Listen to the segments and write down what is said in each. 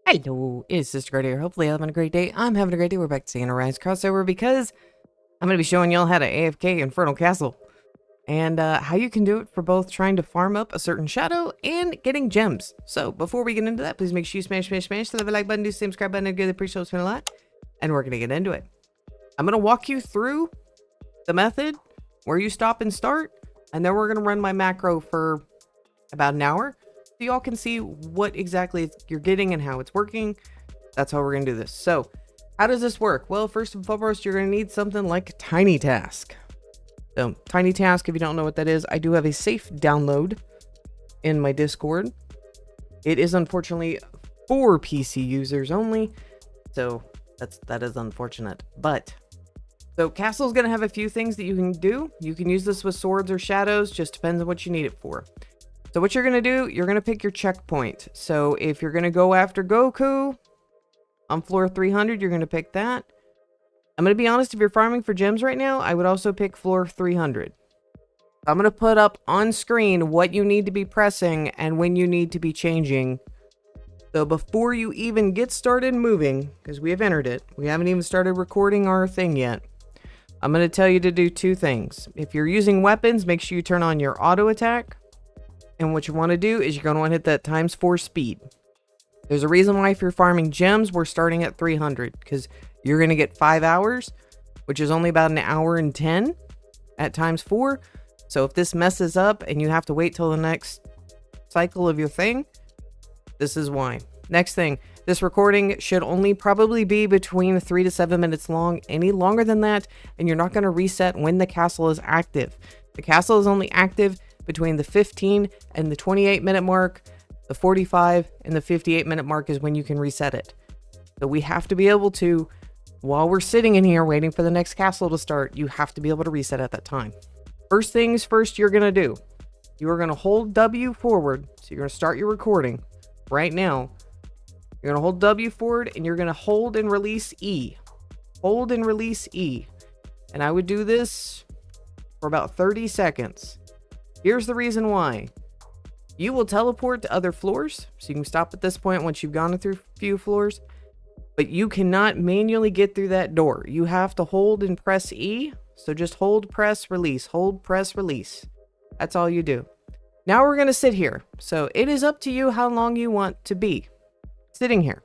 Hello, it's sisterguard here. Hopefully, you're having a great day. I'm having a great day. We're back to seeing a Rise crossover because I'm going to be showing y'all how to AFK Infernal Castle and how you can do it for both trying to farm up a certain shadow and getting gems. So before we get into that, please make sure you smash the like button, do the same subscribe button, and give the appreciate it's been a lot. And we're going to get into it. I'm going to walk you through the method where you stop and start, and then we're going to run my macro for about an hour. So y'all can see what exactly you're getting and how it's working. That's how we're going to do this. So how does this work? Well, first and foremost, you're going to need something like Tiny Task. So Tiny Task, if you don't know what that is, I do have a safe download in my Discord. It is unfortunately for PC users only. So that is unfortunate. But so Castle's going to have a few things that you can do. You can use this with swords or shadows, just depends on what you need it for. So what you're going to do, you're going to pick your checkpoint. So if you're going to go after Goku on floor 300, you're going to pick that. I'm going to be honest, if you're farming for gems right now, I would also pick floor 300. I'm going to put up on screen what you need to be pressing and when you need to be changing. So before you even get started moving, because we have entered it, we haven't even started recording our thing yet. I'm going to tell you to do two things. If you're using weapons, make sure you turn on your auto attack. And what you want to do is you're going to want to hit that ×4 speed. There's a reason why if you're farming gems, we're starting at 300. Because you're going to get 5 hours, which is only about an hour and 10 at ×4. So if this messes up and you have to wait till the next cycle of your thing, this is why. Next thing, this recording should only probably be between 3 to 7 minutes long. Any longer than that, and you're not going to reset when the castle is active. The castle is only active between the 15 and the 28 minute mark. The 45 and the 58 minute mark is when you can reset it. So we have to be able to, while we're sitting in here waiting for the next castle to start, you have to be able to reset at that time. First things first you're going to do, you are going to hold W forward. So you're going to start your recording right now. You're going to hold W forward and you're going to hold and release E. Hold and release E. And I would do this for about 30 seconds. Here's the reason why. You will teleport to other floors, so you can stop at this point once you've gone through a few floors, but you cannot manually get through that door. You have to hold and press E, so just hold, press, release, hold, press, release. That's all you do. Now we're going to sit here, so it is up to you how long you want to be sitting here.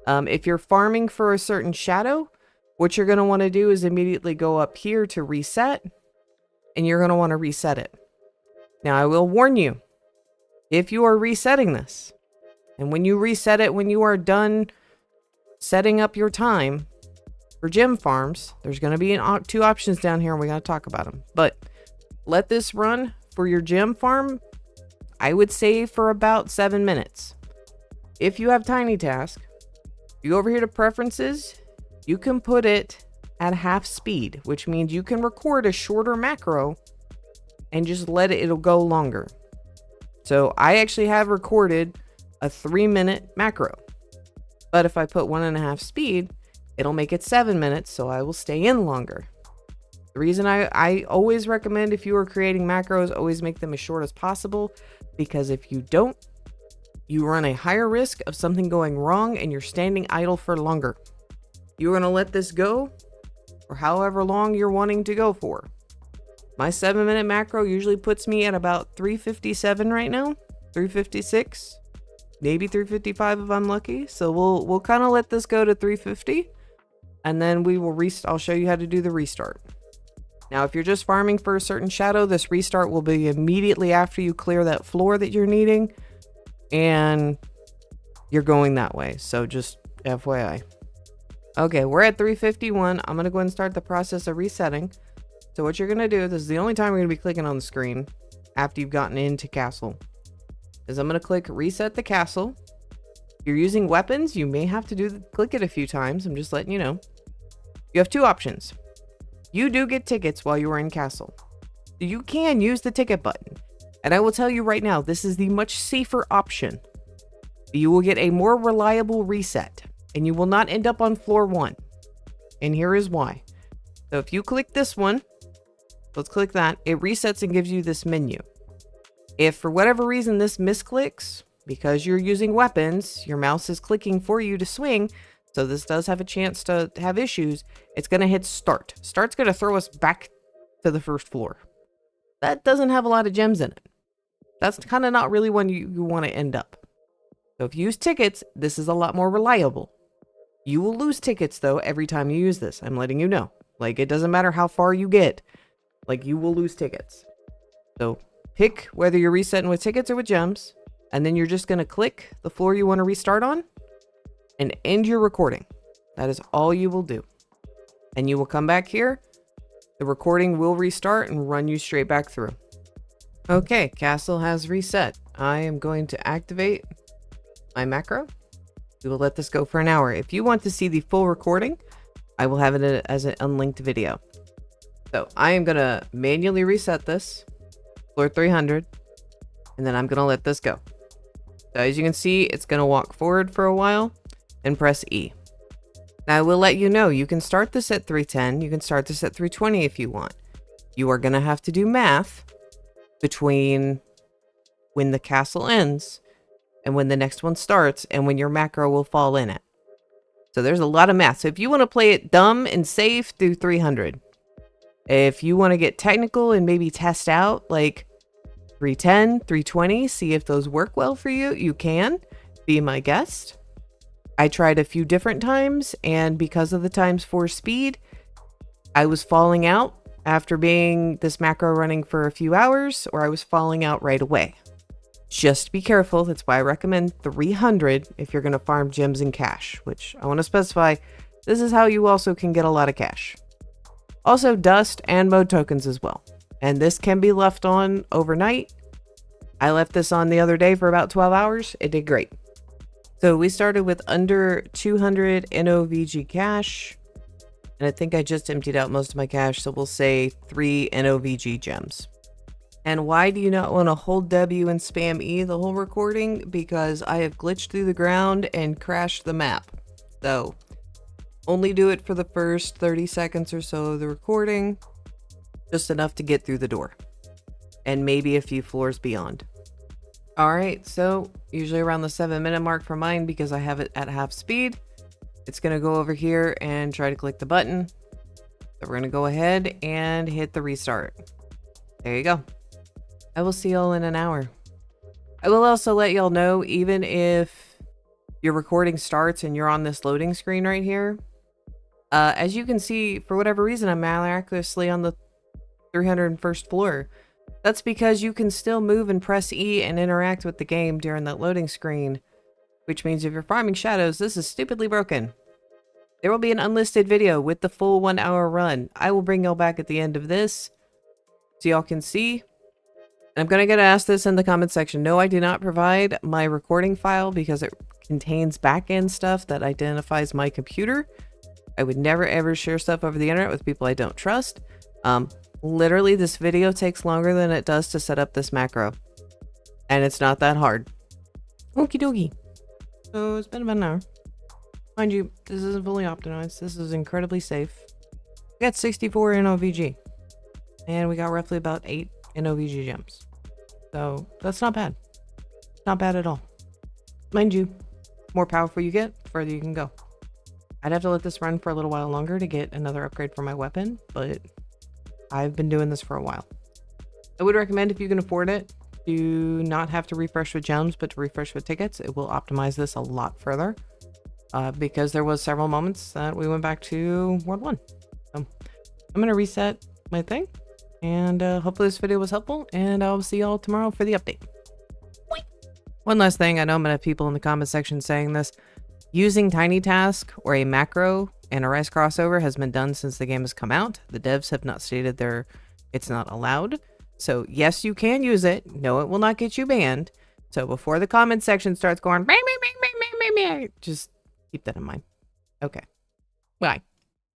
If you're farming for a certain shadow, what you're going to want to do is immediately go up here to reset, and you're going to want to reset it. Now, I will warn you, if you are resetting this, and when you reset it, when you are done setting up your time for gem farms, there's going to be two options down here, and we got to talk about them. But let this run for your gem farm, I would say for about 7 minutes. If you have Tiny Task, you go over here to Preferences, you can put it at half speed, which means you can record a shorter macro and just let it'll go longer. So I actually have recorded a 3-minute macro. But if I put 1.5 speed, it'll make it 7 minutes, so I will stay in longer. The reason I always recommend, if you are creating macros, always make them as short as possible, because if you don't, you run a higher risk of something going wrong and you're standing idle for longer. You're going to let this go for however long you're wanting to go for. My 7-minute macro usually puts me at about 357 right now, 356, maybe 355 if I'm lucky. So we'll kind of let this go to 350, and then we will I'll show you how to do the restart. Now, if you're just farming for a certain shadow, this restart will be immediately after you clear that floor that you're needing, and you're going that way. So just FYI. Okay, we're at 351. I'm going to go ahead and start the process of resetting. So what you're going to do, this is the only time you're going to be clicking on the screen after you've gotten into castle, is I'm going to click reset the castle. If you're using weapons, you may have to click it a few times. I'm just letting you know. You have two options. You do get tickets while you are in castle. You can use the ticket button. And I will tell you right now, this is the much safer option. You will get a more reliable reset, and you will not end up on floor 1. And here is why. So if you click this one, let's click that. It resets and gives you this menu. If for whatever reason this misclicks, because you're using weapons, your mouse is clicking for you to swing, so this does have a chance to have issues. It's going to hit start. Start's going to throw us back to the first floor. That doesn't have a lot of gems in it. That's kind of not really when you want to end up. So if you use tickets, this is a lot more reliable. You will lose tickets, though, every time you use this. I'm letting you know. Like, it doesn't matter how far you get. Like, you will lose tickets. So pick whether you're resetting with tickets or with gems. And then you're just going to click the floor you want to restart on and end your recording. That is all you will do. And you will come back here. The recording will restart and run you straight back through. Okay, castle has reset. I am going to activate my macro. We will let this go for an hour. If you want to see the full recording, I will have it as an unlinked video. So I am going to manually reset this, floor 300, and then I'm going to let this go. So as you can see, it's going to walk forward for a while and press E. Now I will let you know, you can start this at 310, you can start this at 320 if you want. You are going to have to do math between when the castle ends and when the next one starts and when your macro will fall in it. So there's a lot of math. So if you want to play it dumb and safe, do 300. If you want to get technical and maybe test out like 310, 320, see if those work well for you, you can be my guest. I tried a few different times, and because of the ×4 speed, I was falling out after being this macro running for a few hours, or I was falling out right away. Just be careful. That's why I recommend 300 if you're going to farm gems and cash, which I want to specify. This is how you also can get a lot of cash. Also dust and mode tokens as well. And this can be left on overnight. I left this on the other day for about 12 hours. It did great. So we started with under 200 NOVG cash. And I think I just emptied out most of my cash. So we'll say 3 NOVG gems. And why do you not want to hold W and spam E the whole recording? Because I have glitched through the ground and crashed the map. So only do it for the first 30 seconds or so of the recording. Just enough to get through the door. And maybe a few floors beyond. Alright, so usually around the 7-minute mark for mine because I have it at half speed. It's going to go over here and try to click the button. So we're going to go ahead and hit the restart. There you go. I will see y'all in an hour. I will also let y'all know, even if your recording starts and you're on this loading screen right here, as you can see, for whatever reason, I'm miraculously on the 301st floor. That's because you can still move and press E and interact with the game during that loading screen, which means if you're farming shadows, this is stupidly broken. There will be an unlisted video with the full 1 hour run. I will bring y'all back at the end of this so y'all can see. I'm going to get asked this in the comment section. No, I do not provide my recording file because it contains backend stuff that identifies my computer. I would never ever share stuff over the internet with people I don't trust. Literally, this video takes longer than it does to set up this macro. And it's not that hard. Okie dokie. So it's been about an hour. Mind you, this isn't fully optimized. This is incredibly safe. We got 64 NOVG. And we got roughly about 8 NOVG gems. So that's not bad. Not bad at all. Mind you, more powerful you get, the further you can go. I'd have to let this run for a little while longer to get another upgrade for my weapon, but I've been doing this for a while. I would recommend, if you can afford it, to not have to refresh with gems, but to refresh with tickets. It will optimize this a lot further, because there was several moments that we went back to World 1. So I'm going to reset my thing, and hopefully this video was helpful, and I'll see y'all tomorrow for the update. One last thing, I know I'm going to have people in the comment section saying this. Using Tiny Task or a macro and a Rise crossover has been done since the game has come out. The devs have not stated it's not allowed. So yes, you can use it. No, it will not get you banned. So before the comment section starts going, just keep that in mind. Okay. Bye.